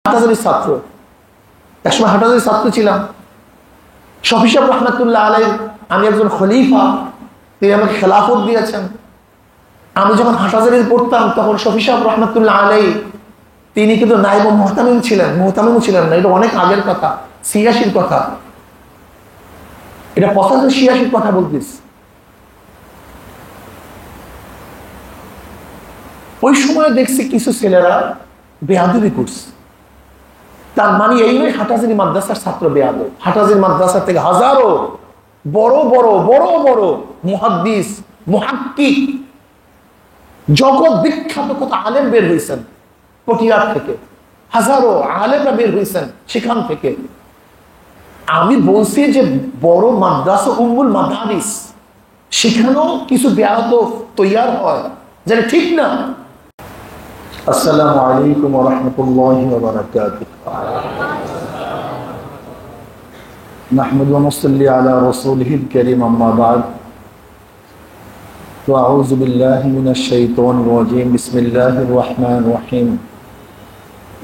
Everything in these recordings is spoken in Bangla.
হাটহাজারীর ছাত্র, একসময় হাটহাজারীর ছাত্র ছিলাম। শফি সাহেব রহমতুল্লাহ আলাইহি, আমি একজন খলিফা, তিনি আমাকে খেলাফত দিয়েছেন। আমি যখন হাটহাজারীর পড়তাম তখন শফি সাহেব রহমতুল্লাহ আলাইহি তিনি কিন্তু নায়েব মুহতামিম ছিলেন, মুহতামিমও ছিলেন না। এটা অনেক আগের কথা, ৮৬-র কথা, এটা ৮৫-৮৬-র কথা বলতিস। ওই সময় দেখছি কিছু ছেলেরা বেয়াদবি করছে। তার মানে এই নয় হাটহাজারী মাদ্রাসার ছাত্র বেয়াদব। হাটহাজারী মাদ্রাসা থেকে হাজারো বড় বড় বড় বড় মুহাদ্দিস, মুহাক্কিক, জগৎ বিখ্যাত কত আলেম বের হয়েছেন পটিয়ার থেকে, হাজারো আলেমরা বের হয়েছেন সেখান থেকে। আমি বলছি যে বড় মাদ্রাসা উম্মুল মাদারিস, সেখানেও কিছু বেয়াদব তৈয়ার হয়, যেটা ঠিক না। আসসালামু আলাইকুম ওয়া রাহমাতুল্লাহি ওয়া বারাকাতুহু। নাহমাদু ওয়া নুসাল্লি আলা রাসূলিহিল কারীম, আম্মা বা'দ। আউযু বিল্লাহি মিনাশ শাইতানির রাজীম। বিসমিল্লাহির রাহমানির রাহিম।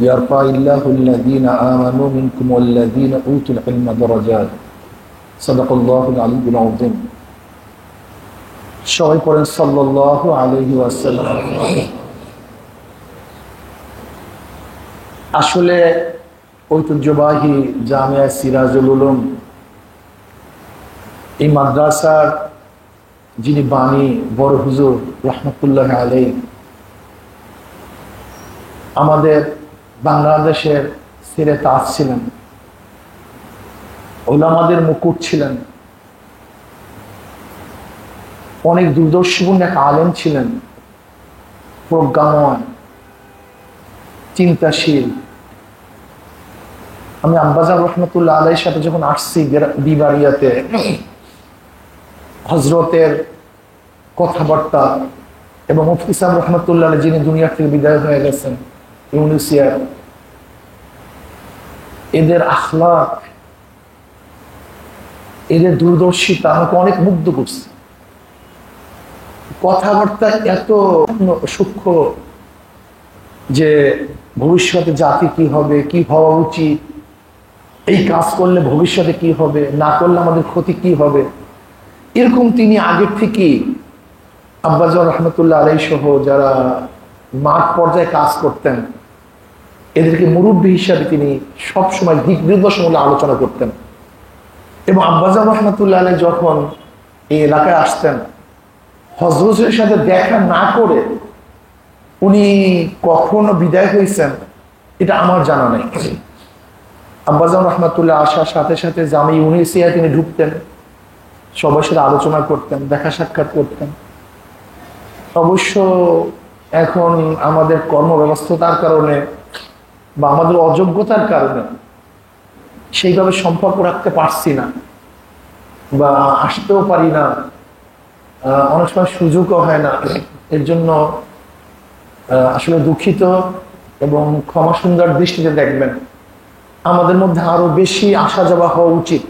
ইয়ারফা'িল্লাহুল্লাযীনা আমানু মিনকুম ওয়াল্লাযীনা উতুল ইলমা দারাজাত। সাদাকাল্লাহুল আলিয়্যুল আযীম। সবাই পড়েন সাল্লাল্লাহু আলাইহি ওয়াসাল্লাম। আসলে ঐতিহ্যবাহী জামিয়া সিরাজুল উলুম, এই মাদ্রাসার যিনি বাণী বড় হুজুর রহমতুল্লাহ আলাইহি আমাদের বাংলাদেশের সিরে তাজ ছিলেন, উলামাদের মুকুট ছিলেন, অনেক দূরদর্শীপূর্ণ এক আলেম ছিলেন, প্রজ্ঞাময়, চিন্তাশীল। আমি আব্বাজান রহমতুল্লাহ আলাইহির সাথে যখন আসছি বিবাড়িয়াতে, হজরতের কথাবার্তা এবং মুফতি সাহেব রহমতুল্লাহ আলাইহি যিনি দুনিয়া থেকে বিদায় হয়ে গেছেন, ইউনিসিয়া, এদের আখলাক, এদের দূরদর্শিতা আমাকে অনেক মুগ্ধ করছে। কথাবার্তা এত সূক্ষ্ম যে ভবিষ্যতে জাতি কি হবে, কি হওয়া উচিত, এই কাজ করলে ভবিষ্যতে কি হবে, না করলে আমাদের ক্ষতি কি হবে, এরকম তিনি আগের থেকে আব্বাজান রহমতুল্লাহ আলাইহি সহ যারা মাঠ পর্যায়ে কাজ করতেন এদেরকে মুরব্বী হিসাবে তিনি সবসময় দিক নির্দেশমূলক আলোচনা করতেন। এবং আব্বাজান রহমতুল্লাহ আলাইহি যখন এই এলাকায় আসতেন, হযরতের সাথে দেখা না করে উনি কখনো বিদায় হয়েছেন এটা আমার জানা নাই। আব্বাজান রহমতুল্লাহ আসার সাথে সাথে জামি ইউনিসিয়ায় তিনি ঢুকতেন, সবার সাথে আলোচনা করতেন, দেখা সাক্ষাৎ করতেন। অবশ্য এখন আমাদের কর্মব্যবস্থার কারণে বা আমাদের অযোগ্যতার কারণে সেইভাবে সম্পর্ক রাখতে পারছি না বা আসতেও পারি না, অনেক সময় সুযোগও হয় না। এর জন্য আসলে দুঃখিত এবং ক্ষমা সুন্দর দৃষ্টিতে দেখবেন। আমাদের মধ্যে আরো বেশি আসা যাওয়া হওয়া উচিত।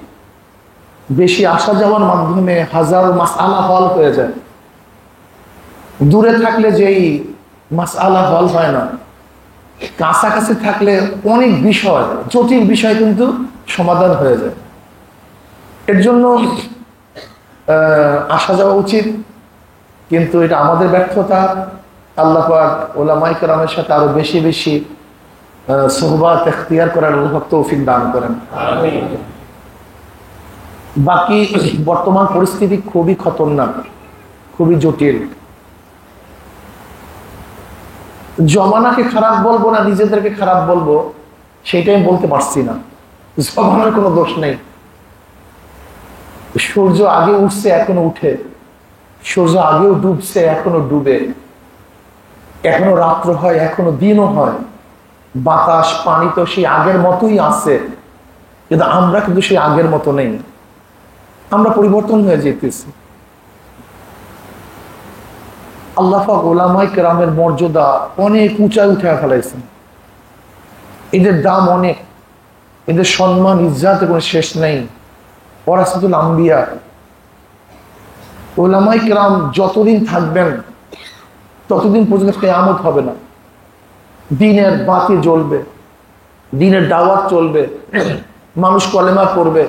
বেশি আসা যাওয়ার মাধ্যমে হাজার মাসআলা হল হয়ে যায়। দূরে থাকলে যেই মাসআলা হল হয় না, কাছাকাছি থাকলে অনেক বিষয়, জটিল বিষয় কিন্তু সমাধান হয়ে যায়। এর জন্য আসা যাওয়া উচিত, কিন্তু এটা আমাদের ব্যর্থতা। আল্লাহ পাক উলামায়ে কেরামের সাথে আরো বেশি বেশি সুহবাত ইখতিয়ার করার আল্লাহ তৌফিক দান করেন। আমিন। বাকি বর্তমান পরিস্থিতি খুবই খতরনাক, খুবই জটিল। জমানাকে খারাপ বলবো না নিজেদেরকে খারাপ বলবো সেটাই বলতে পারছি না। জমানার কোনো দোষ নেই। সূর্য আগে উঠছে এখনো উঠে, সূর্য আগেও ডুবছে এখনো ডুবে, এখনো রাত্র হয় এখনো দিনও হয়। বাতাস পানি তো সেই আগের মতোই আছে, কিন্তু আমরা কিন্তু সেই আগের মতো নেই, আমরা পরিবর্তন হয়ে যেতেছি। আল্লাহ পাক উলামায়ে কেরামের মর্যাদা অনেক উঁচায় উঠে ফেলাইছেন। এদের দাম অনেক, এদের সম্মান ইজ্জতের কোনো শেষ নেই। ওয়ারাসাতুল আম্বিয়া, উলামায়ে কেরাম যতদিন থাকবেন ততদিন পর্যন্ত কিয়ামত হবে না, দিনের বাতি জ্বলবে। দ্বীনের দাওয়াত চলবে, মানুষ কলেমা পড়বে,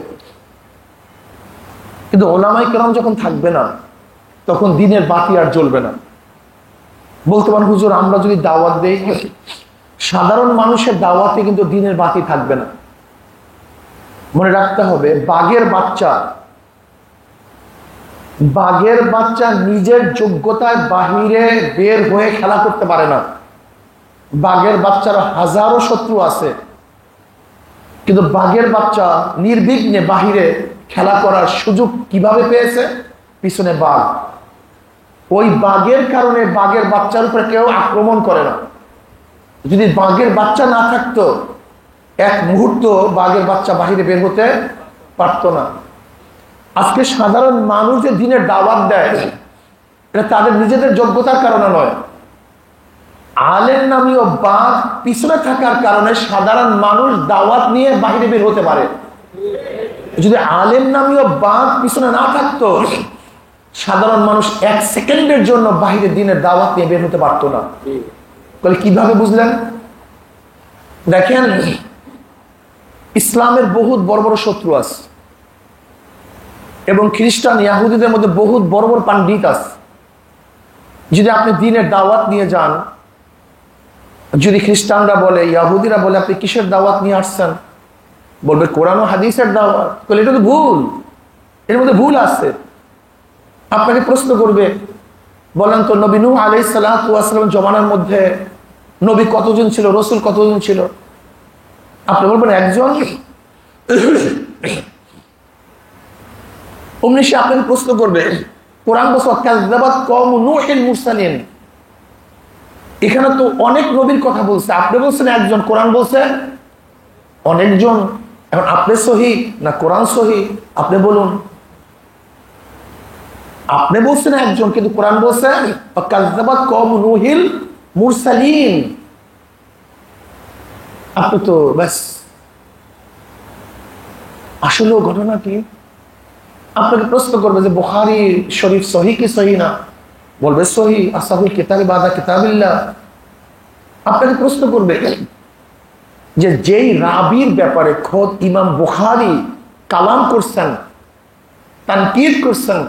কিন্তু ওলামায়ে কেরাম যখন থাকবে না তখন দ্বীনের বাতি আর জ্বলবে না। বলতে পারেন হুজুর আমরা যদি দাওয়াত দেই, সাধারণ মানুষের দাওয়াতে কিন্তু দ্বীনের বাতি থাকবে না। মনে রাখতে হবে বাঘের বাচ্চা নিজের যোগ্যতায় বাহিরে বের হয়ে খেলা করতে পারে না। বাঘের বাচ্চার হাজারো শত্রু আছে, কিন্তু বাঘের বাচ্চা নির্বিঘ্নে বাহিরে খেলা করার সুযোগ কিভাবে পেয়েছে? পিছনে বাঘ। ওই বাঘের কারণে বাঘের বাচ্চার উপরে কেউ আক্রমণ করে না। যদি বাঘের বাচ্চা না থাকতো, এক মুহূর্ত বাঘের বাচ্চা বাহিরে বের হতে পারতো না। আজকে সাধারণ মানুষ যে দ্বীনের দাওয়াত দেয়, এটা তাদের নিজেদের যোগ্যতার কারণে নয়, আলেম নামীয় বাঘ পিছনে থাকার কারণে সাধারণ মানুষ দাওয়াত নিয়ে বাহিরে বের হতে পারে। যদি আলেম নামীয় বাঘ পিছনে না থাকতো, সাধারণ মানুষ এক সেকেন্ডের জন্য বাহিরে দ্বীনের দাওয়াত নিয়ে বের হতে পারতো না। তাহলে কিভাবে বুঝলেন? দেখেন, ইসলামের বহুত বড় বড় শত্রু আছে, এবং খ্রিস্টান ইয়াহুদীদের মধ্যে বহুত বড় বড় পান্ডিত আছে। যদি আপনি দ্বীনের দাওয়াত নিয়ে যান, যদি খ্রিস্টানরা বলে, ইয়াহুদীরা বলে আপনি কিসের দাওয়াত নিয়ে আসছেন, বলবে কোরআন ও হাদিসের দাওয়াত। বলে এটা তো ভুল, এর মধ্যে ভুল আছে। আপনাকে প্রশ্ন করবে, বলেন তো নবী নূহ আলাইহিস সালাতু ওয়াস সালাম জমানার মধ্যে নবী কতজন ছিল, রাসূল কতজন ছিল? আপনি বলবেন একজন। অমনি সে আপনাকে প্রশ্ন করবে, কোরআন বলছে কাযযাবাত কওমু নূহিল মুরসালিন, এখানে তো অনেক নবীর কথা বলছে, আপনি বলছেন একজন, কোরআন বলছে অনেকজন। এখন আপনি সহি না কোরআন সহি? আপনি বলুন। আপনি বলছেন একজন, কিন্তু কোরআন বলছে কাযযাবাত কওমু নূহিল মুরসালিন। আপনি তো ব্যাস। আসলে ঘটনা কি? আপনাকে প্রশ্ন করবে যে বুখারী শরীফ সহি কি সহি না? বলবে সহি, আসাহুল কিতাবি বাদা কিতাবিল্লাহ। আপনাকে প্রশ্ন করবে যে যেই রাবির ব্যাপারে খোদ ইমাম বুখারী কালাম করছেন, তানকিদ করছেন,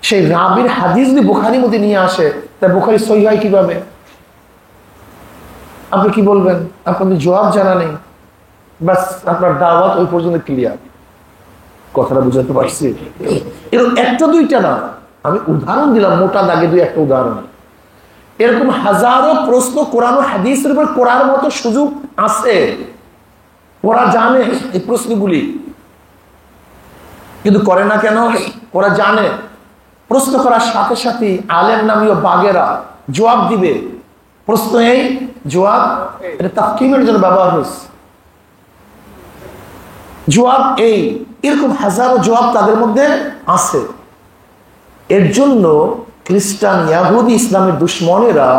সেই রাবির হাদিস যদি বুখারীর মধ্যে নিয়ে আসে, তা বুখারী সহি হয় কিভাবে? আপনি কি বলবেন? আপনাদের জবাব জানা নেই, বাস আপনার দাওয়াত ওই পর্যন্ত ক্লিয়ার। কথাটা বুঝাতে পারছি? এরকম একটা দুইটা না, আমি উদাহরণ দিলাম মোটা দাগে, দুই একটা উদাহরণ। এরকম হাজারো প্রশ্ন কোরআন ও হাদিসের উপর করার মতো সুযোগ আছে, ওরা জানে এই প্রশ্নগুলি, কিন্তু করে না কেন? ওরা জানে প্রশ্ন করার সাথে সাথে আলেম নামীয় বাগেরা জবাব দিবে। প্রশ্ন এই, জবাব, এটা তাফকিমের জন্য ব্যবহার হয়েছে। জবাব এই, এরকম হাজারো জবাব তাদের মধ্যে আছে। এর জন্য খ্রিস্টান ইয়াহুদি ইসলামের দুশ্মনেরা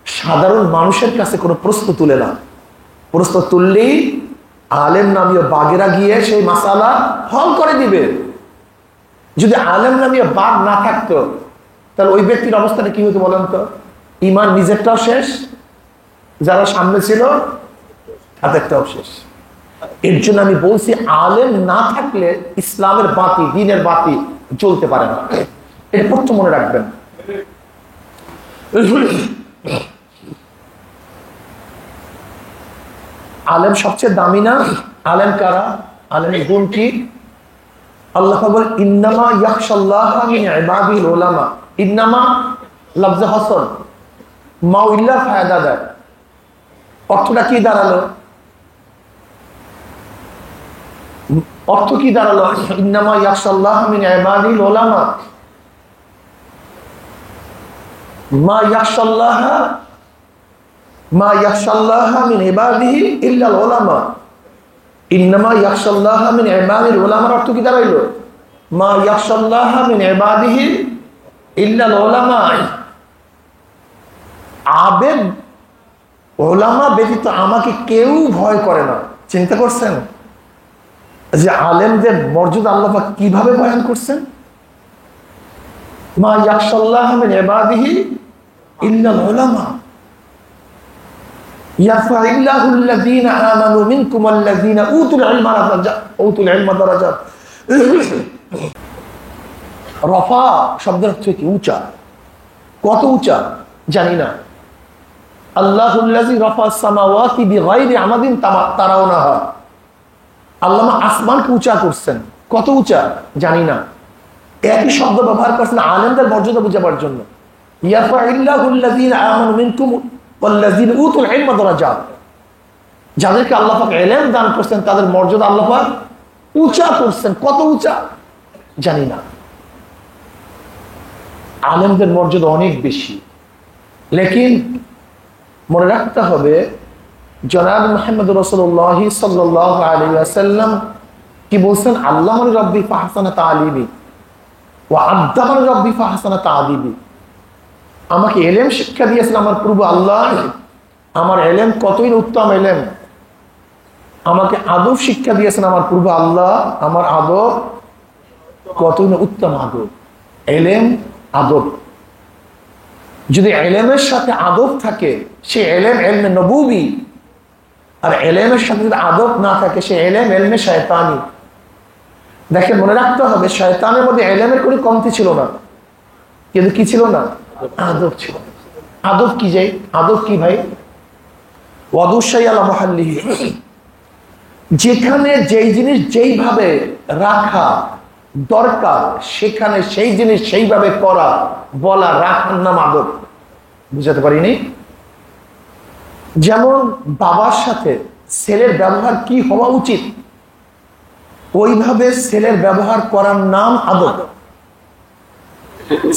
সাধারণ মানুষের কাছে কোনো প্রশ্ন তুলে না। প্রশ্ন তুললেই আলেম নামীয় বাগেরা গিয়ে সেই মাসালা হল করে দিবে। যদি আলেম নামীয় বাগ না থাকতো, তাহলে ওই ব্যক্তির অবস্থাটা কি হতো বলেন তো? ইমান নিজেরটাও শেষ, যারা সামনে ছিল তাদেরটাও শেষ। এর জন্য আমি বলছি, আলেম না থাকলে ইসলামের বাতি, দ্বীনের বাতি জ্বলতে পারে না। এটা প্রথম মনে রাখবেন। আলেম সবচেয়ে দামি না? আলেম কারা? আলেমের গুণ কি? আল্লাহ বলেন ইন্নামা ইয়াখশাল্লাহা মিন ইবাদিল উলামা। ইন্নামা লফজে হাসর, মাউইল্লাহ ফায়দা দেয়। অর্থটা কি দাঁড়ালো? অর্থ কি দাঁড়ালো? ইন্নামা ইয়াখশাল্লাহা মিন ইবাদিল উলামা। মা ইয়াখশাল্লাহা মিন ইবাদিহি ইল্লাল উলামা। ইন্নামা ইয়াখশাল্লাহা মিন ইবাদিল উলামার অর্থ কি দাঁড়াইলো? মা ইয়াখশাল্লাহা মিন ইবাদিহি ইল্লাল উলামা। আবেদ উলামা ব্যতীত আমাকে কেউ ভয় করে না। চিন্তা করছেন যে আলেমদের মর্যাদা আল্লাহ পাক কিভাবে বয়ান করছেন? মা ইয়াখশাল্লাহা মিন ইবাদিহি ইল্লাল উলামা। ইয়ারফাইল্লাহুল্লাযীনা আমানু মিনকুম ওয়াল্লাযীনা উতুল ইলমা দারাজাত। রফা শব্দের অর্থ কি? উঁচা। কত উঁচা জানি না। আল্লাহুল্লাযী রাফা'আস সামাওয়াতি বিগাইরি আমাদিন তারাউনাহা। আল্লাহ আসমানকে উঁচা করছেন। কত উঁচা জানি না। একই শব্দ ব্যবহার করছেন আলেমদের মর্যাদা বোঝাবার জন্য। ইয়ারফাইল্লাহুল্লাযীনা আমানু মিনকুম ওয়াল্লাযীনা উতুল ইলমা দারাজাত। যাদেরকে আল্লাহ পাক ইলম দান করছেন তাদের মর্যাদা আল্লাহ পাক উঁচা করছেন। কত উঁচা জানি না। আলেমদের মর্যাদা অনেক বেশি, লেকিন মনে রাখতে হবে জনাব মুহাম্মদ রাসূলুল্লাহ সাল্লাল্লাহু আলাইহি ওয়াসাল্লাম কি বলছেন? আল্লামানি রাব্বি ফাহসানা তা'লিমি ওয়া আদ্দাবানি রাব্বি ফাহসানা তা'দিবি। আমাকে ইলম শিক্ষা দিয়েছেন আমার প্রভু আল্লাহ, আমার ইলম কতই উত্তম ইলম। আমাকে আদব শিক্ষা দিয়েছেন আমার প্রভু আল্লাহ, আমার আদব কতই উত্তম আদব। ইলম আদব, যদি ইলমের সাথে আদব থাকে সে ইলম ইলমে নবুবী, আর ইলমের সাথে যদি আদব না থাকে সে ইলম ইলমে শয়তানি। দেখেন মনে রাখতে হবে শয়তানের মধ্যে ইলমের কোনো কমতি ছিল না, কিন্তু কি ছিল না? আদব ছিল। আদব কি যাই? আদব কি ভাই? ওয়াদুশাই আলা মুহাল্লিহি। যেখানে যেই জিনিস যেইভাবে রাখা দরকার সেখানে সেই জিনিস সেইভাবে করা, বলা, রাখার নাম আদব। বুঝাতে পারিনি? যেমন বাবার সাথে ছেলের ব্যবহার কি হওয়া উচিত ওইভাবে ছেলের ব্যবহার করার নাম আদব।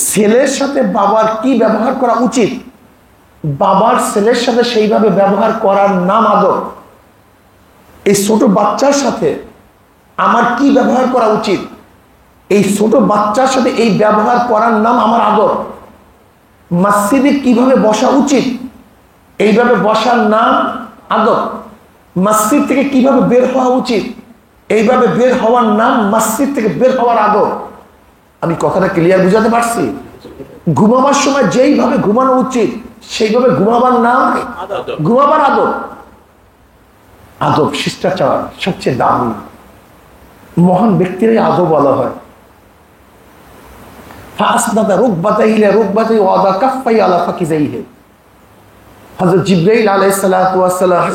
ছেলের সাথে বাবার কি ব্যবহার করা উচিত বাবার ছেলের সাথে সেইভাবে ব্যবহার করার নাম আদব। এই ছোট বাচ্চার সাথে আমার কি ব্যবহার করা উচিত এই ছোট বাচ্চার সাথে এই ব্যবহার করার নাম আমার আদব। মসজিদে কিভাবে বসা উচিত এইভাবে বসার নাম আদব। মসজিদ থেকে কিভাবে বের হওয়া উচিত এইভাবে বের হওয়ার নাম মসজিদ থেকে বের হওয়ার আদব। আমি কথাটা ক্লিয়ার বুঝাতে পারছি? ঘুমাবার সময় যেইভাবে ঘুমানো উচিত সেইভাবে ঘুমাবার নাম ঘুমাবার আদব। আদব শিষ্টাচার সবচেয়ে দামি, মহান ব্যক্তিরাই আদব বলা হয়। ফাসনাদা রুকবাতাইহি ইলা রুকবাতাইহি ওয়া আদা কাফাইহি আলা ফাকিজাইহি। হযরত জিবরাইল আলাইহিস সালাতু ওয়াস সালাম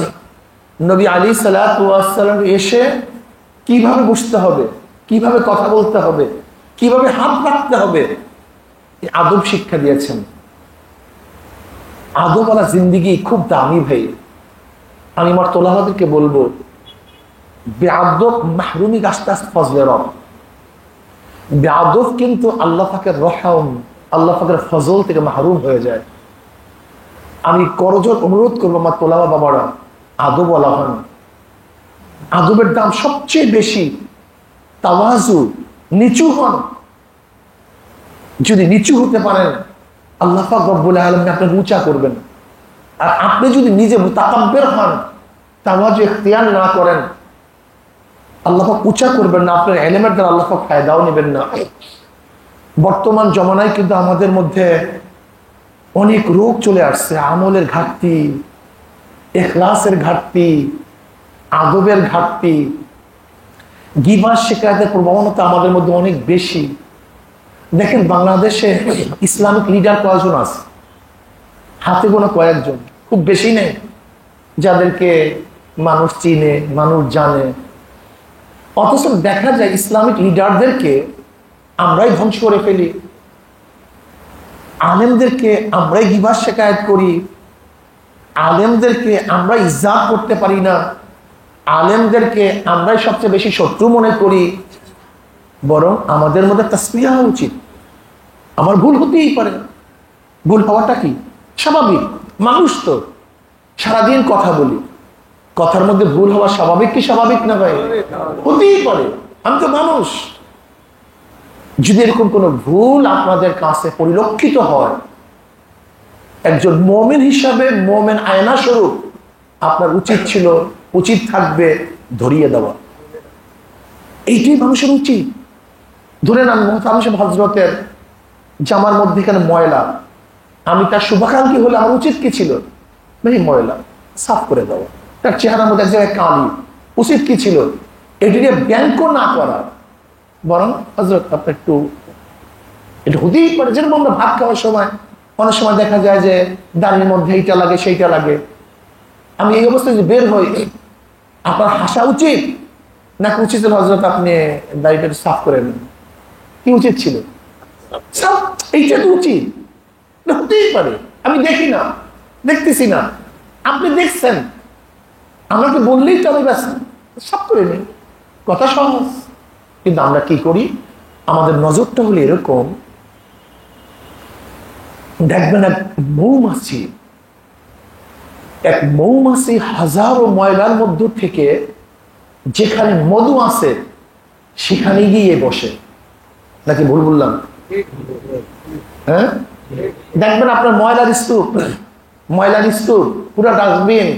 নবী আলাইহিস সালাতু ওয়াস সালাম এসে কিভাবে বসতে হবে, কিভাবে কথা বলতে হবে, কিভাবে হাত রাখতে হবে আদব শিক্ষা দিয়েছেন। আদবওয়ালা জিন্দেগি খুব দামি ভাই। আমি আমার তোলাবাদেরকে বলবো বেআদব মাহরুমি গাছটা ফজলে রব। বেআদব কিন্তু আল্লাহ পাকের রহম, আল্লাহ পাকের ফজল থেকে মাহরুম হয়ে যায়। আমি করজোর অনুরোধ করবো আমার তোলাবা বাবারা আদবওয়ালা হন। আদবের দাম সবচেয়ে বেশি। তাওয়াজু, নিচু হন। যদি নিচু হতে পারেন আল্লাহ পাক রব্বুল আলামিন আপনাকে উঁচা করবেন। আর আপনি যদি নিজে মুতাকাব্বির হন, তাওয়াজু ইখতিয়ার না করেন, আল্লাহ পাক উঁচা করবেন না। আপনার ইলমের দ্বারা আল্লাহ পাক ফায়দাও নেবেন না। বর্তমান জমানায় কিন্তু আমাদের মধ্যে অনেক রোগ চলে আসছে। আমলের ঘাটতি, ইখলাসের ঘাটতি, আদবের ঘাটতি, গীবত শিকায়তের প্রবণতা আমাদের মধ্যে অনেক বেশি। দেখেন বাংলাদেশে ইসলামিক লিডার কয়জন আছে? হাতে গোনা কয়েকজন, খুব বেশি নেই, যাদেরকে মানুষ চিনে, মানুষ জানে। অথচ দেখা যায় ইসলামিক লিডারদেরকে আমরাই ধ্বংস করে ফেলি, আলেমদেরকে আমরাই গীবত শিকায়ত করি, আলেমদেরকে আমরা ইজ্জাত করতে পারি না, আলেমদেরকে আমরাই সবচেয়ে বেশি শত্রু মনে করি। বরং আমাদের মধ্যে তাসবিহ হওয়া উচিত। আমার ভুল হতেই পারে, ভুল হওয়াটা কি স্বাভাবিক। মানুষ তো সারাদিন কথা বলি, কথার মধ্যে ভুল হওয়া স্বাভাবিক কি স্বাভাবিক না ভাই? হতেই পারে, আমি তো মানুষ। যদি এরকম কোনো ভুল আপনাদের কাছে পরিলক্ষিত হয়, একজন মুমিন হিসাবে, মুমিন আয়না স্বরূপ আপনার উচিত থাকবে ধরিয়ে দেওয়া। এইটাই মানুষের উচিত। ধরে নেন মোহতারাম হযরতের জামার মধ্যে এখানে ময়লা, আমি তার শুভাকাঙ্ক্ষী হলে আমার উচিত কি ছিল? ভাই ময়লা, সাফ করে দেওয়া। তার চেহারার মধ্যে এক জায়গায় কালি, উচিত কি ছিল এটি নিয়ে ব্যাংক না করা, বরং হযরত আপনি একটু এটা হতেই পারে। যেরকম আমরা ভাত খাওয়ার সময় অনেক সময় দেখা যায় যে দাড়ির মধ্যে এইটা লাগে সেইটা লাগে, আমি এই অবস্থায় যে বের হই, আপনার হাসা উচিত নাকি উচিত ছিল হযরত আপনি দাড়িটা সাফ করে নেন? কি উচিত ছিল? এইটা তো উচিত, হতেই পারে আমি দেখি না, দেখতেছি না, আপনি দেখছেন, আমাকে বললেই তো আমি ব্যাস সাফ করে নিই, কথা সহজ। কিন্তু আমরা কি করি, আমাদের নজরটা হলো এরকম, দেখবেন এক মৌমাছি হাজারো ময়লার মধ্য থেকে যেখানে মধু আছে সেখানে গিয়ে বসে, নাকি ভুল বললাম? হ্যাঁ, দেখবেন আপনার ময়লার স্তূপ পুরো ডাস্টবিন,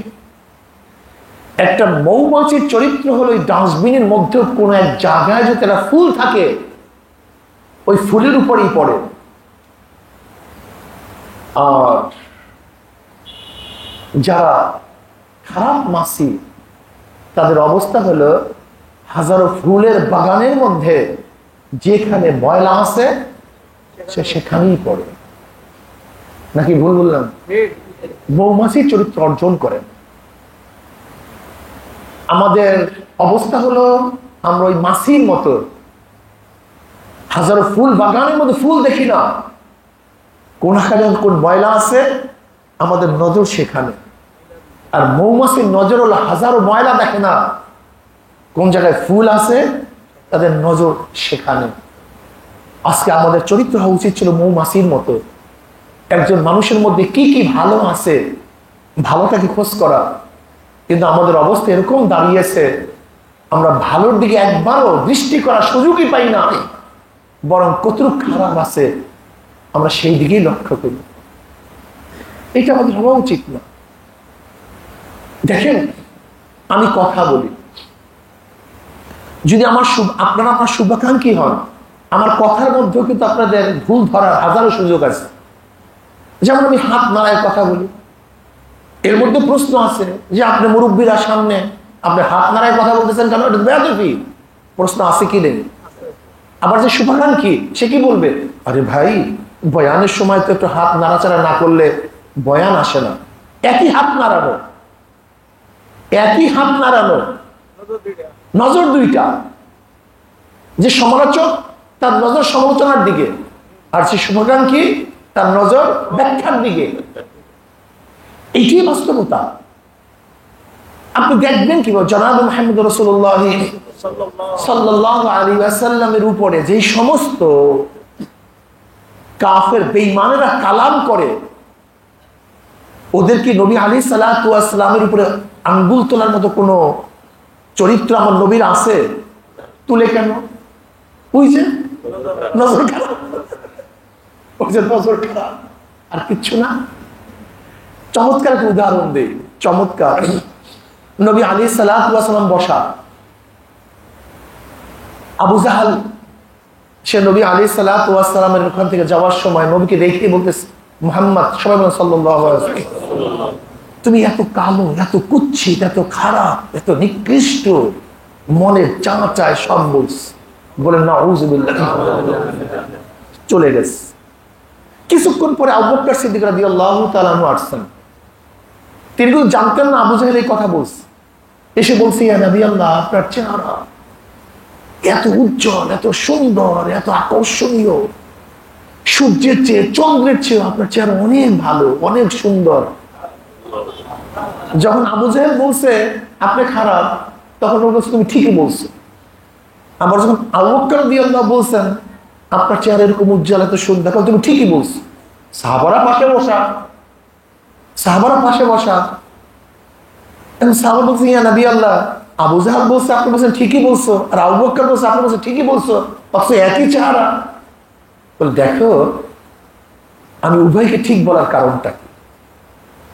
একটা মৌমাছির চরিত্র হলো ওই ডাস্টবিনের মধ্যে কোন এক জায়গায় যদি একটা ফুল থাকে ওই ফুলের উপরেই পড়ে। আর যারা খারাপ মাছি তাদের অবস্থা হলো হাজারো ফুলের বাগানের মধ্যে যেখানে ময়লা আছে সে সেখানেই পড়ে, নাকি ভুল বললাম? মৌমাছির চরিত্র অর্জন করেন। আমাদের অবস্থা হলো আমরা ওই মাছির মতো, হাজারো ফুল বাগানের মধ্যে ফুল দেখি না, কোন ময়লা আছে আমাদের নজর সেখানে। আর মৌমাছির নজর হলো হাজারো ময়লা দেখে না, কোন জায়গায় ফুল আছে তাদের নজর সেখানে। আজকে আমাদের চরিত্র হওয়া উচিত ছিল মৌমাছির মতো, একজন মানুষের মধ্যে কি কি ভালো আছে ভালোটাকে খোঁজ করা। কিন্তু আমাদের অবস্থা এরকম দাঁড়িয়েছে, আমরা ভালোর দিকে একবারও দৃষ্টি করার সুযোগই পাই না, বরং কতটুকু খারাপ আছে আমরা সেই দিকেই লক্ষ্য করি। এটা আমাদের হওয়া উচিত না। দেখেন, আমি কথা বলি, যদি আপনারা আপনার শুভাকাঙ্ক্ষী হন, আমার কথার মধ্যেও কিন্তু আপনাদের ভুল ধরার হাজারো সুযোগ আছে। যেমন আমি হাত নাড়ায় কথা বলি, এর মধ্যে প্রশ্ন আছে যে আপনি মুরব্বীরা সামনে আপনি হাত নাড়ায় কথা বলতেছেন কেন? এটা বেয়াদবি, প্রশ্ন আছে কি নেই? আবার যে শুভাকাঙ্ক্ষী সে কি বলবে, আরে ভাই বয়ানের সময় তো একটু হাত নাড়াচাড়া না করলে বয়ান আসে না। একই হাত নাড়ানো, নজর দুইটা। যে সমালোচক তার নজর সমালোচনার দিকে, আর যে শুভাকাঙ্ক্ষী তার নজর ব্যাখ্যার দিকে। এইটি বাস্তবতা। আপনি দেখবেন কি জনাব মুহাম্মদ রাসূলুল্লাহ সাল্লাল্লাহু আলাইহি ওয়াসাল্লামের উপরে যে সমস্ত কাফের বেঈমানেরা কালাম করে, ওদের কি নবী আলাইহিস সালাতু ওয়াস সালামের উপরে আঙ্গুল তোলার মতো কোনো চরিত্র আমার নবীর আছে? তুলে কেন? ওই যে নজর খারাপ, আর কিচ্ছু না। চমৎকার একটা উদাহরণ দেই, চমৎকার। নবী আলাইহিস সালাতু ওয়াস সালাম বসা, আবু জাহাল সে নবী আলাইহিস সালাতু ওয়াস সালামের ওখান থেকে যাওয়ার সময় নবীকে দেখে বলতেছে, মুহাম্মদ, সবাই বলেন সাল্লাল্লাহু আলাইহি ওয়াসাল্লাম, তুমি এত কালো, এত কুৎসিত, এত খারাপ, এত নিকৃষ্ট, মনের চাঁচায় সব বলেন নাউযুবিল্লাহ। চলে গেছে। কিছুক্ষণ পরে আবু বকর সিদ্দিক রাদিয়াল্লাহু তাআলা আনহু আসছেন। তিনি কিন্তু জানতেন না আবু জাহেল এই কথা বলছে। এসে বলছে, ইয়া নবী আল্লাহ, আপনার চেহারা এত উজ্জ্বল, এত সুন্দর, এত আকর্ষণীয়, সূর্যের চেয়ে চন্দ্রের চেয়ে আপনার চেহারা অনেক ভালো, অনেক সুন্দর। যখন আবু জাহেল বলছে আপনি খারাপ, তখন ও বলছে তুমি ঠিকই বলছো। আবার যখন আবু বকর রাদিয়াল্লাহু বলছেন আপনার চেহারা এরকম উজ্জ্বল, এত সুন্দর, তুমি ঠিকই বলছো। সাহাবারা পাশে বসা, এখন সাহাবা বলছে, ইয়া নবী আল্লাহ, আবু জাহেল বলছে আপনি বলছেন ঠিকই বলছো, আর আবু বকর বলছে আপনি বলছেন ঠিকই বলছো, অথচ একই চেহারা। বলে দেখো, আমি উভয়কে ঠিক বলার কারণটা কি?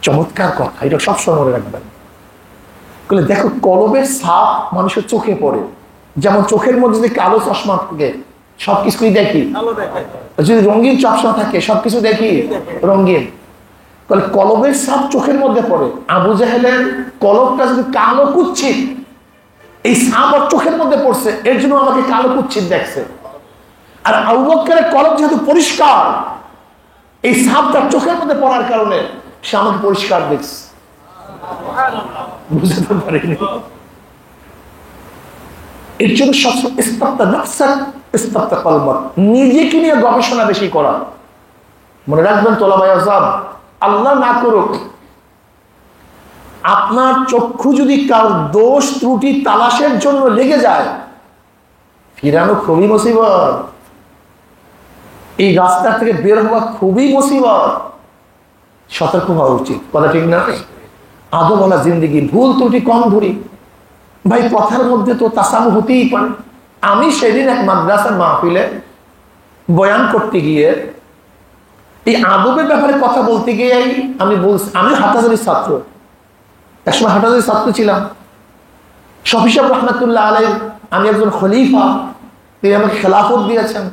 চমৎকার কথা, এটা সবসময় মনে রাখবেন। বলে দেখো, কলবের ছাপ মানুষের চোখে পড়ে, যেমন চোখের মধ্যে যদি কালো চশমা থাকে সবকিছুই দেখি, যদি রঙিন চশমা থাকে সবকিছু দেখি রঙিন। তাহলে কলবের সাপ চোখের মধ্যে পড়ে। আবু জাহেলের কলবটা যদি কালো কুচ্ছিত, এই সাপ আর চোখের মধ্যে পড়ছে, এর জন্য আমাকে কালো কুচ্ছিত দেখছে। আর আবু বকরের কলব যেহেতু পরিষ্কার, এই সাপটা চোখের মধ্যে পড়ার কারণে সে আমাকে পরিষ্কার দেখছে। বুঝতে পারিনি। এর জন্য নিজেকে নিয়ে গবেষণা বেশি করা। মনে রাখবেন তোলাবাই আযাব, আল্লাহ না করুক আপনার চক্ষু যদি কারোর দোষ ত্রুটি তালাশের জন্য লেগে যায়, ফিরানো খুবই মুসিবত। এই রাস্তা থেকে বের হওয়া খুবই মুসিবত। সতর্ক হওয়া উচিত, কথা ঠিক না? আদো বলা জিন্দিগি, ভুল ত্রুটি কম ধরি ভাই, কথার মধ্যে তো তাসামু হতেই পারে। আমি সেদিন এক মাদ্রাসার মাহফিলে বয়ান করতে গিয়ে এই আদবের ব্যাপারে কথা বলতে গিয়ে আমি বলছি, আমি হাটাজারির ছাত্র, একসময় হাটাজারির ছাত্র ছিলাম। শফি সাহেব রহমাতুল্লাহ আলাইহি, আমি একজন খলিফা, তিনি আমাকে খেলাফত দিয়েছেন।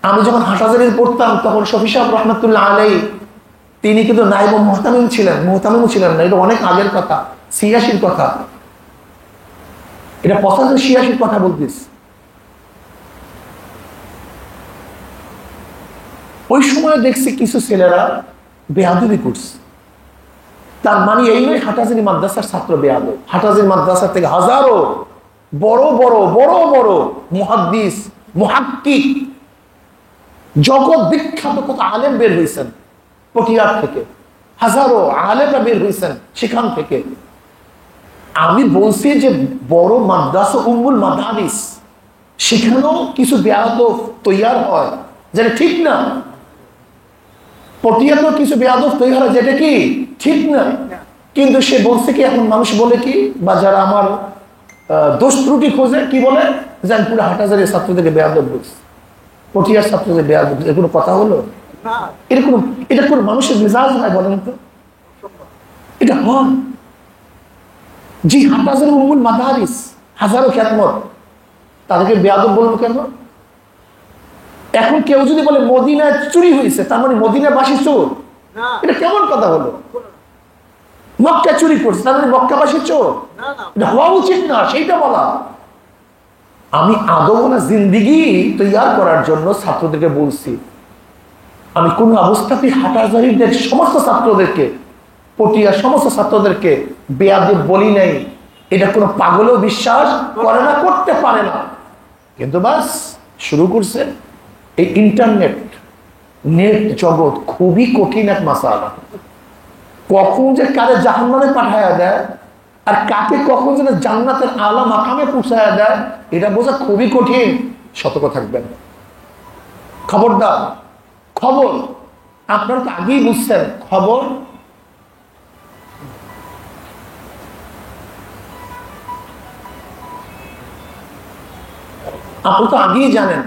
আমি যখন হাটাজারির পড়তাম তখন শফি সাহেব রহমাতুল্লাহ আলাইহি তিনি কিন্তু নায়েব মুহতামিম ছিলেন, মুহতামিমও ছিলেন না। এটা অনেক আগের কথা, ৮৬-র কথা, এটা ৮৫-৮৬-র কথা বলতিস। ওই সময় দেখছি কিছু ছেলেরা বেয়াদবি করছে। তার মানে এই নয় হাটাজারি মাদ্রাসার ছাত্র বেয়াদব। হাটাজারি মাদ্রাসা থেকে হাজারো বড় বড় বড় বড় মুহাদ্দিস, মুহাক্কিক, জগৎ বিখ্যাত কত আলেম বের হয়েছেন পটিয়ার থেকে, হাজারো আলেমরা বের হয়েছেন সেখান থেকে। আমি বলছি যে বড় মাদ্রাসা উম্মুল মাদারিস, সেখানেও কিছু বেয়াদব তৈয়ার হয়, যেটা ঠিক না। পটিয়াতেও কিছু বেয়াদব তৈরি হয়, যেটা কি ঠিক না। কিন্তু সে বলছে কি, এখন মানুষ বলে কি, বা যারা আমার দোষ ত্রুটি খোঁজে কি বলে, যে আমি পুরো হাটাজারির ছাত্রদেরকে বেয়াদব বলছি, পটিয়ার ছাত্রদের বেয়াদব। এর কোনো কথা হলো? এটা কোন মানুষের মেজাজ হয় বলেন তো? এটা হয়। জি, হাটাজারি উম্মুল মাদারিস, হাজারো খ্যাতমত, তাদেরকে বেয়াদব বলবো কেন? এখন কেউ যদি বলে মদিনায় চুরি হয়েছে, তার মানে মদিনাবাসী চোর, এটা কেমন কথা হলো? মক্কা চুরি করছে, তার মানে মক্কাবাসী চোর, এটা হওয়া উচিত না, সেইটা বলা। আমি আদবনা জিন্দিগি তৈয়ার করার জন্য ছাত্রদেরকে বলছি, আমি কোন অবস্থাতেই হাটাজারিদের সমস্ত ছাত্রদেরকে, পটিয়ার সমস্ত ছাত্রদেরকে বেয়াদব বলি নাই। এটা কোনো পাগলও বিশ্বাস করে না, করতে পারে না। কিন্তু বাস শুরু করছে। এই ইন্টারনেট, নেট জগৎ খুবই কঠিন এক মাসালা। কখন যে কারে জাহান্নামে পাঠায়া দেয় আর কাকে কখন যেন জান্নাতের আলা মাকামে পৌঁছায়া দেয়, এটা বোঝা খুবই কঠিন। সতর্ক থাকবেন, খবরদার। খবর আপনারা তো আগেই বুঝছেন, খবর আপনি তো আগেই জানেন,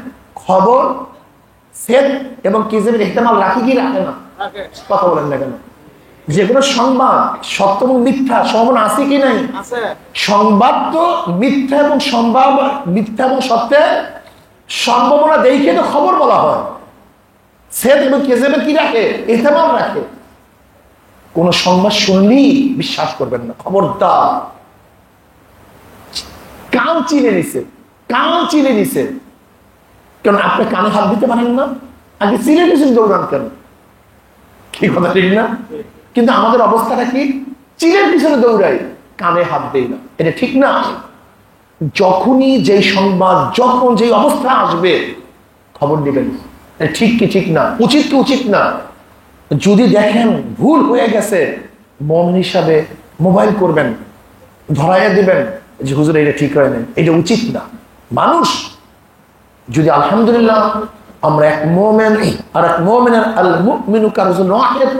খবর সেট এবং কিজেবের ইহতিমাল রাখে কি রাখে না? কথা বলেন না কেন? যে কোনো সংবাদ সত্য এবং মিথ্যা সম্ভাবনা আছে কি নাই? সংবাদ তো মিথ্যা এবং মিথ্যা এবং সত্যের সম্ভাবনা দেখে তো খবর বলা হয়। সেট এবং কিজেবের কি রাখে? ইহতিমাল রাখে। কোন সংবাদ শুনলেই বিশ্বাস করবেন না, খবরদার। কান চিনে নিছে, কান চিনে নিছে, কেন আপনি কানে হাত দিতে পারেন না? আগে চিনে নিয়েছেন, দৌড়ান কেন? কি কথা ঠিক না? কিন্তু আমাদের অবস্থাটা কি? চিনের পিছনে দৌড়াই, কানে হাত দেই না। এটা ঠিক না। যখনই যেই সংবাদ, যখন যেই অবস্থা আসবে, খবর নেবেন। ঠিক কি ঠিক না, উচিত কি উচিত না। যদি দেখেন ভুল হয়ে গেছে, মন হিসাবে মোবাইল করবেন, ধরাইয়া দিবেন যে হুজুর এটা ঠিক হয় না, এটা উচিত না। মানুষ যদি আলহামদুলিল্লাহ আমরা এক মুমিন আর এক মুমিনের আল মুমিনু কারজুল ওয়াহিদ,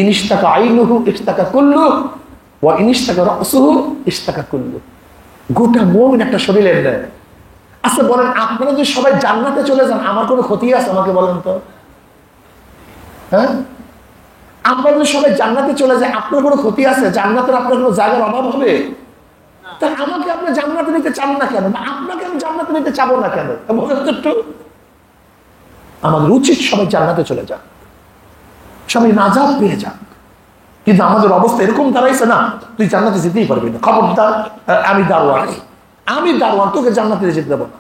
ইনিশতাকা আইনুহু ইশতাকা কুল্লু ওয়া ইনিশতাকা রাসুহু ইশতাকা কুল্লু। গোটা মুমিন একটা শরীরের নেয়। আচ্ছা বলেন, আপনারা যদি সবাই জান্নাতে চলে যান, আমার কোনো ক্ষতি আছে? আমাকে বলেন তো। হ্যাঁ, আপনারা যদি সবাই জান্নাতে চলে যায়, আপনার কোনো ক্ষতি আছে? জান্নাতের আপনার কোনো জায়গার অভাব হবে? তা আমাকে আপনি জান্নাতে নিতে চান না কেন? আপনাকে আমি জান্নাতে নিতে চাবো না কেন? আমাদের উচিত সবাই জান্নাতে চলে যান। সবাই নাজাত পেয়ে যাক। কিন্তু আমাদের অবস্থা এরকম দাঁড়াইছে, না তুই জান্নাতে যেতেই পারবি না, খবরদার, আমি দারোয়ান, তোকে জান্নাতে যেতে দেবো না।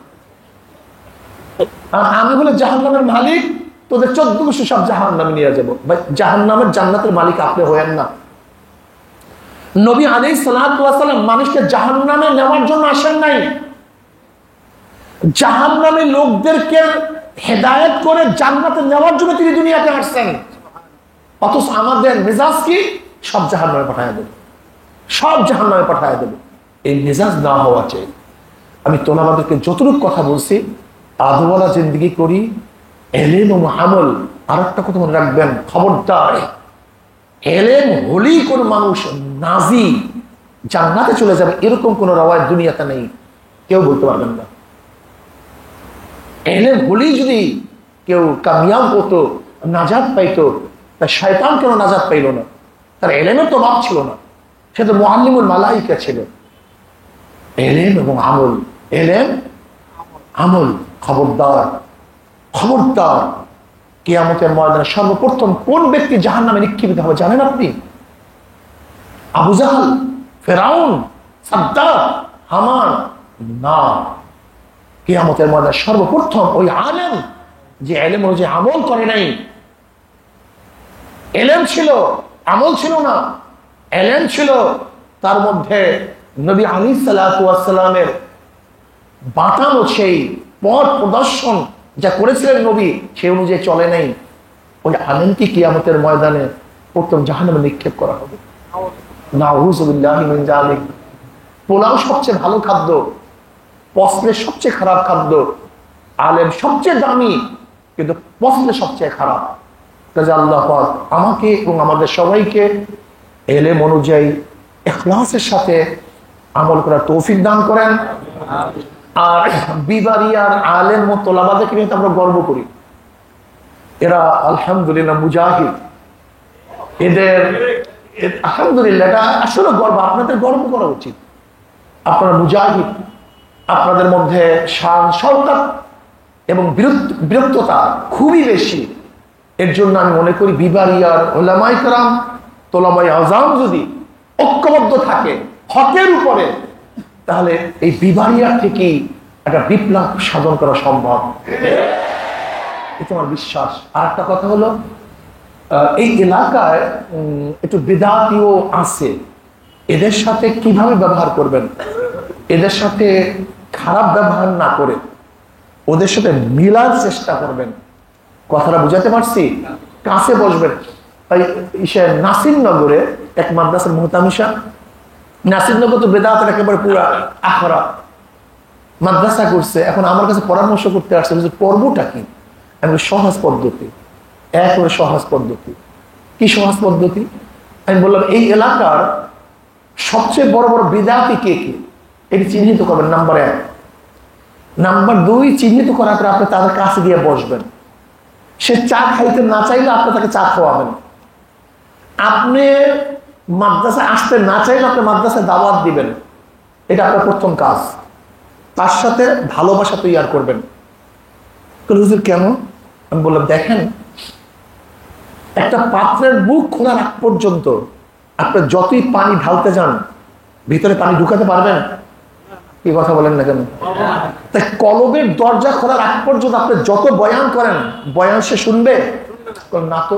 আমি হলে জাহান্নামের মালিক, তোদের 1400 সব জাহান্নামে নিয়ে যাবো। ভাই, জাহান্নামের জান্নাতের মালিক আপনি হয়েন না। নবী আলাইহিস সালাতু ওয়াস সালাম মানুষকে জাহান্নামে নেওয়ার জন্য আসেন নাই, জাহান্নামে লোকদেরকে হেদায়েত করে জান্নাতে নেওয়ার জন্য তিনি দুনিয়াতে আসছেন। অথচ আমাদের মেজাজ কি? সব জাহান্নামে পাঠায় দেবে, সব জাহান্নামে পাঠায় দেবে। এই মেজাজ না হওয়া চাই। আমি তোলাবাদেরকে যতটুকু কথা বলছি, আদওয়ালা জিন্দেগি করি, এলেম ও আমল। আর একটা কথা মনে রাখবেন, খবরদার, এলেম হলেই কোন মানুষ নাজি জান্নাতে চলে যাবে এরকম কোন রাওয়ায়াত দুনিয়াতে নেই, কেউ বলতে পারবেন না। এলেম হলেই যদি কেউ কামিয়াব হতো, নাজাত পাইতো, তা শয়তান কেন নাজাত পাইল না? তার এলেমের তো অভাব ছিল না, সে তো মুআল্লিমুল মালাইকা ছিল। এলেম এবং আমল, এলেম আমল। খবরদার, খবরদার, কিয়ামতের ময়দানে সর্বপ্রথম কোন ব্যক্তি জাহান্নামে নিক্ষেপিত হবে জানেন আপনি? আবু জাহল, ফেরাউন, সাদ্দাত, হামান না। কিয়ামতের ময়দানে সর্বপ্রথম ওই আলেম, যে এলেম অনুযায়ী আমল করে নাই। এলেম ছিল, আমল ছিল না। এলেম ছিল, তার মধ্যে নবী আলাইহিস সালাতু ওয়াস সালামের বাতানো সেই পথ প্রদর্শন যা করেছিলেন নবী, সেই অনুযায়ী চলে নাই। ওই আলেমকে কিয়ামতের ময়দানে প্রথম জাহান্নামে নিক্ষেপ করা হবে। নাউযুবিল্লাহি মিন যালিক। পোলাও সবচেয়ে ভালো খাদ্য, পছলে সবচেয়ে খারাপ খাদ্য। আলেম সবচেয়ে দামি, কিন্তু পছলে সবচেয়ে খারাপ। কাজে আল্লাহ পাক আমাকে এবং আমাদের সবাইকে এলেম অনুযায়ী ইখলাসের সাথে আমল করার তৌফিক দান করেন। আর বিবারিয়ার আলেম ও তোলাবাদেরকে নিয়ে আমরা গর্ব করি। এরা আলহামদুলিল্লাহ মুজাহিদ। এদের আলহামদুলিল্লাহ, এটা আসলে গর্ব, আপনাদের গর্ব করা উচিত। আপনারা মুজাহিদ, আপনাদের মধ্যে শান শওকত এবং বিরক্ততা খুবই বেশি। এর জন্য আমি মনে করি বিবারিয়ার উলামায়ে কেরাম, তোলাবায়ে আযম যদি ঐক্যবদ্ধ থাকে হকের উপরে, তাহলে এই বিবারিয়ার থেকেই একটা বিপ্লব সাধন করা সম্ভব, এটা আমার বিশ্বাস। আর একটা কথা হলো, এই এলাকায় একটু বেদাতিও আছে, এদের সাথে কিভাবে ব্যবহার করবেন, এদের সাথে খারাপ ব্যবহার না করে ওদের সাথে মিলার চেষ্টা করবেন। কথাটা বুঝাতে পারছি? কাছে বসবেন। তাই নাসিরনগরে এক মাদ্রাসার মুহতামিশা, নাসিরনগর তো বেদাতের একেবারে পুরা আখড়া মাদ্রাসা করছে। এখন আমার কাছে পরামর্শ করতে আসছে যে পর্বটা কি? আমি সহজ পদ্ধতি, একেবারে সহজ পদ্ধতি। কি সহজ পদ্ধতি? আমি বললাম এই এলাকার সবচেয়ে বড় বড় বিদাতি কে কে, এটি চিহ্নিত করবেন। নাম্বার 1। নাম্বার 2, চিহ্নিত করার পরে আপনি তাদের কাছে গিয়ে বসবেন। সে চা খাইতে না চাইলে আপনি তাকে চা খাওয়াবেন। আপনি মাদ্রাসায় আসতে না চাইলে আপনি মাদ্রাসায় দাওয়াত দিবেন। এটা আপনার প্রথম কাজ। তার সাথে ভালোবাসা তৈরি করবেন। হুজুর কেন? আমি বললাম, দেখেন, একটা পাত্রের মুখ খোলার আগ পর্যন্ত আপনি যতই পানি ঢালতে যান, ভিতরে পানি ঢুকাতে পারবেন? কি কথা বলেন না কেন? তাই কলবের দরজা খোলার আগ পর্যন্ত আপনি যত বয়ান করেন, বয়ান সে শুনবে না তো?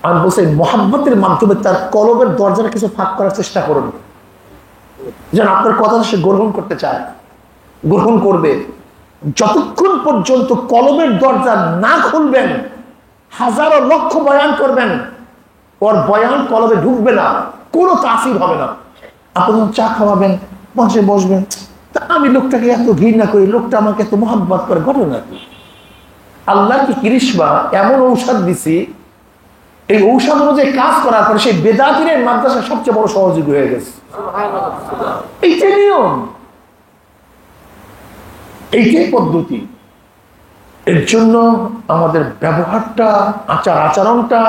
আমি বলছি, মহাব্বতের মাধ্যমে তার কলবের দরজাটা কিছু ফাঁক করার চেষ্টা করুন, যেন আপনার কথা সে গ্রহণ করতে চায়, গ্রহণ করবে। যতক্ষণ পর্যন্ত কলবের দরজা না খুলবেন, হাজারো লক্ষ বয়ান করবেন, ওর বয়ান কলবে ঢুকবে না, কোনো তাসির হবে না। আপনি চা খাওয়াবেন, পাশে বসবেন, তা আমি লোকটাকে এত ঘৃণা করি, লোকটা আমাকে এত মহাব্বত করে, ঘটনা কি? আল্লাহ কি কৃষ্ণা এমন ঔষধ দিছি, এই ঔষধ অনুযায়ী কাজ করার পরে সেই বেদাতির মাদ্রাসা সবচেয়ে বড় সহযোগী হয়ে গেছে। এইটাই নিয়ম, এইটাই পদ্ধতি। এর জন্য আমাদের ব্যবহারটা, আচার আচরণটা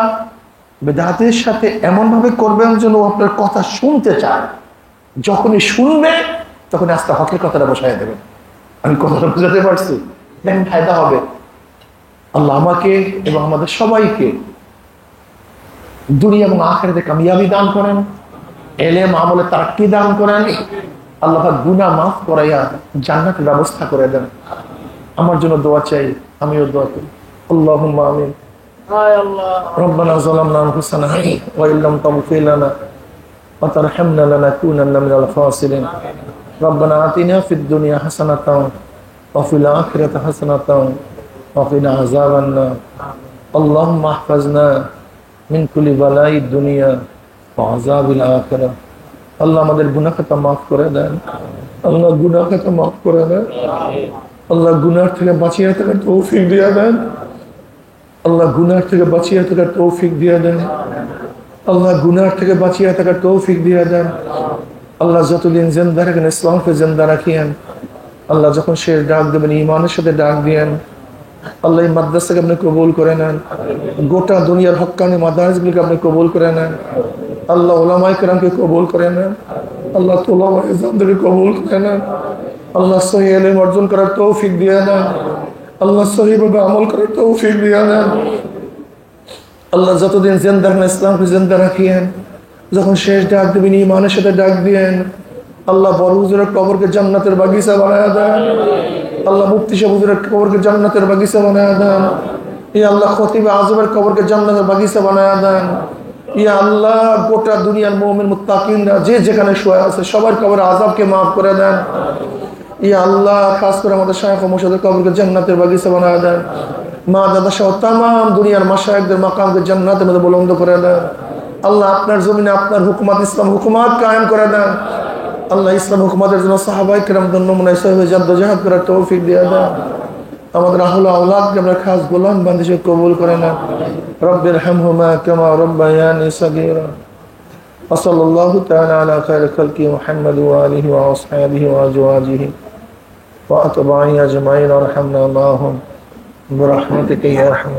বেদাতের সাথে এমন ভাবে করবেন যেন আপনার কথা শুনতে চায়। যখনই শুনবে তখন আস্তে হকের কথাটা বসায় দেবেন। আমি কথাটা বুঝাতে পারছি? দেখেন, ফায়দা হবে। আল্লাহ আমাকে এবং আমাদের সবাইকে দুনিয়া এবং আখিরাতে কামিয়াবি দান করেন, এলেম আমলে তারাক্কি দান করেন। আল্লাহ পাক গুনাহ মাফ করাইয়া জান্নাতের ব্যবস্থা করে দেন। আমার জন্য দোয়া চাই, আমিও দোয়া করি। আল্লাহুম্মা আমিন। ربنا ظلمنا أنفسنا وإن لم تغفر لنا وترحمنا لنكونن من الخاسرين ربنا آتنا في الدنيا حسنة وفي الآخرة حسنة وقنا عذاب النار اللهم احفظنا من كل بلاء الدنيا وعذاب الآخرة আল্লাহ আমাদের গুনাহ খাতা মাফ করে দেন, আল্লাহ গুনাহ খাতা মাফ করে দেন, আল্লাহ গুনাহ থেকে বাঁচিয়ে থাকার তৌফিক দিয়ে দেন, আল্লাহ গুনাহ থেকে বাঁচিয়ে থাকার তৌফিক দিয়ে দেন, আল্লাহ গুনাহ থেকে বাঁচিয়ে থাকার তৌফিক দিয়ে দেন। আল্লাহ যতদিন জিন্দা রাখেন ইসলামকে জিন্দা রাখিয়েন। আল্লাহ যখন শেষ ডাক দেবেন ঈমানের সাথে ডাক দিয়েন। আল্লাহ এই মাদ্রাসাকে আপনি কবুল করে নেন, গোটা দুনিয়ার হক্কানি মাদারিসগুলোকে আপনি কবুল করে নেন। আল্লাহ উলামায়ে কেরামকে কবুল করে নেন, আল্লাহ তুলামায়ে ইলমকে কবুল করে নেন। আল্লাহ সহিহ ইলম অর্জন করার তৌফিক দিয়ে দেন, আল্লাহ সহিভাবে আমল করার তৌফিক দিয়ে দেন। আল্লাহ যতদিন জিন্দা রাখেন ইসলামকে জিন্দা রাখিয়েন। যখন শেষ ডাক দেবেন ঈমানের সাথে ডাক দিয়েন। আল্লাহ বড় হুজুরের কবরকে জান্নাতের বাগিচা বানায়া দেন। আল্লাহ মুফতি সাহেব হুজুরের কবরকে জান্নাতের বাগিচা বানায়া দেন। ইয়া আল্লাহ খতিব আজমের কবরকে জান্নাতের বাগিচা বানায়া দেন। ইয়া আল্লাহ গোটা দুনিয়ার মুমিন মুত্তাকিনরা যে যেখানে শুয়ে আছে সবার কবরের আযাবকে maaf করে দেন। ইয়া আল্লাহ খাস করে আমাদের শায়খ ও মুর্শিদের কবরকে জান্নাতের বাগিচা বানায়া দেন। মা দাদা সহ तमाम দুনিয়ার মাশায়েখদের মাকামকে জান্নাতের মধ্যে বুলন্দ করে দেন। আল্লাহ আপনার জমিনে আপনার হুকুমত ইসলাম হুকুমত কায়েম করে দেন। আল্লাহ ইসলাম হুকুমতের জন্য সাহাবায়ে কেরামদের নমুনায় সহিহ জাদ্দোজাহাদ করার তৌফিক দিয়ে দেন। আমাদের আহলে আওলাদকে আমরা খাস গোলাম বান্দি কবুল করে নেন। রব্বিরহামহুমা কামা রাব্বায়ানি সাগীরা। ওয়া সাল্লাল্লাহু তাআলা আলা খায়রি খালকি মুহাম্মদ ওয়া আলিহি ওয়া আসহাবিহি ওয়া আজওয়াজিহি ওয়া আতবাইহি আজমাইন ওয়ারহামনা মাআহুম বিরহমাতিকা ইয়া আরহাম